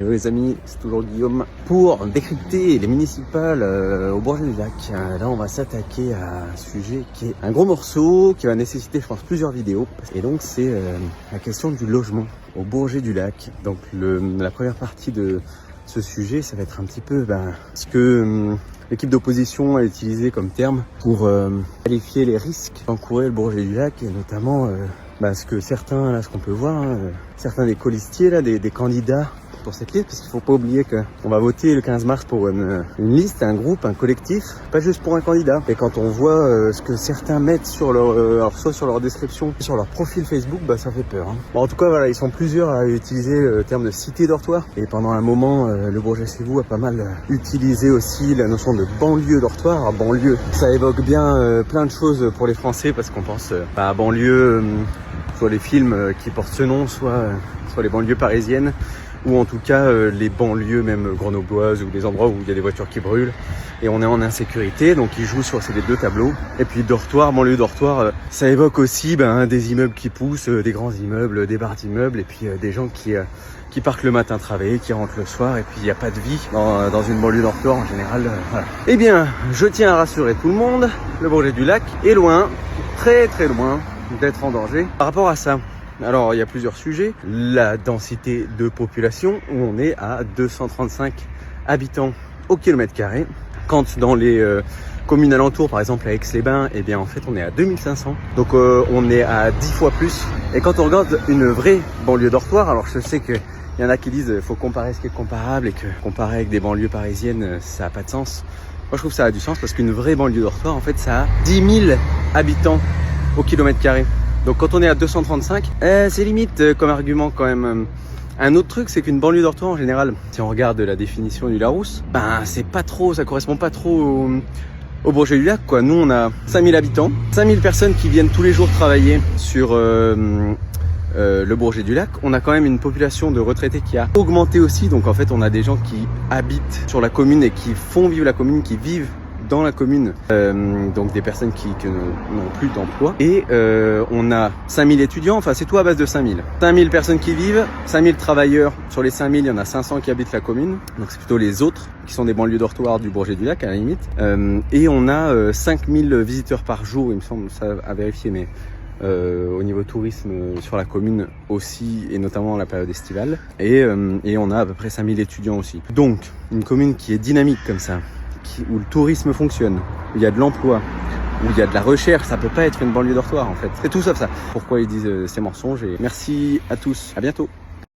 Hello les amis, c'est toujours Guillaume pour décrypter les municipales au Bourget du Lac. Là on va s'attaquer à un sujet qui est un gros morceau qui va nécessiter je pense plusieurs vidéos. Et donc c'est la question du logement au Bourget du Lac. Donc la première partie de ce sujet ça va être un petit peu ce que l'équipe d'opposition a utilisé comme terme pour qualifier les risques qu'encourait le Bourget du Lac et notamment ce que certains, là ce qu'on peut voir, certains des colistiers, là, des candidats pour cette liste, parce qu'il faut pas oublier qu'on va voter le 15 mars pour une liste, un groupe, un collectif, pas juste pour un candidat. Et quand on voit ce que certains mettent sur leur, alors soit sur leur description, sur leur profil Facebook, ça fait peur. Bon, en tout cas, voilà, ils sont plusieurs à utiliser le terme de cité dortoir. Et pendant un moment, le Bourget chez vous a pas mal utilisé aussi la notion de banlieue dortoir. Alors, banlieue, ça évoque bien plein de choses pour les Français, parce qu'on pense à banlieue, soit les films qui portent ce nom, soit les banlieues parisiennes, ou en tout cas les banlieues même grenobloises, ou des endroits où il y a des voitures qui brûlent et on est en insécurité, donc ils jouent sur ces deux tableaux. Et puis dortoir, banlieue dortoir, ça évoque aussi des immeubles qui poussent, des grands immeubles, des barres d'immeubles, et puis des gens qui partent le matin travailler, qui rentrent le soir, et puis il n'y a pas de vie dans une banlieue dortoir en général. Voilà. Eh bien, je tiens à rassurer tout le monde, le Bourget du Lac est loin, très très loin d'être en danger par rapport à ça. Alors, il y a plusieurs sujets. La densité de population, où on est à 235 habitants au kilomètre carré. Quand dans les communes alentours, par exemple à Aix-les-Bains, eh bien en fait on est à 2500. Donc on est à 10 fois plus. Et quand on regarde une vraie banlieue dortoir, alors je sais qu'il y en a qui disent qu'il faut comparer ce qui est comparable et que comparer avec des banlieues parisiennes, ça n'a pas de sens. Moi je trouve que ça a du sens parce qu'une vraie banlieue dortoir, en fait, ça a 10 000 habitants au kilomètre carré. Donc quand on est à 235, c'est limite comme argument quand même. Un autre truc, c'est qu'une banlieue dortoir en général, si on regarde la définition du Larousse, c'est pas trop, ça correspond pas trop au Bourget du Lac, quoi. Nous on a 5000 habitants, 5000 personnes qui viennent tous les jours travailler sur le Bourget du Lac. On a quand même une population de retraités qui a augmenté aussi, donc en fait on a des gens qui habitent sur la commune et qui font vivre la commune, qui vivent dans la commune, donc des personnes qui n'ont plus d'emploi. Et on a 5000 étudiants, enfin c'est tout à base de 5000. 5000 personnes qui vivent, 5000 travailleurs. Sur les 5000, il y en a 500 qui habitent la commune. Donc c'est plutôt les autres qui sont des banlieues dortoirs du Bourget du Lac à la limite. Et on a 5000 visiteurs par jour, il me semble, ça à vérifier, mais au niveau tourisme sur la commune aussi, et notamment la période estivale. Et on a à peu près 5000 étudiants aussi. Donc une commune qui est dynamique comme ça, où le tourisme fonctionne, où il y a de l'emploi, où il y a de la recherche, ça peut pas être une banlieue dortoir en fait. C'est tout sauf ça. Pourquoi ils disent ces mensonges, et merci à tous, à bientôt.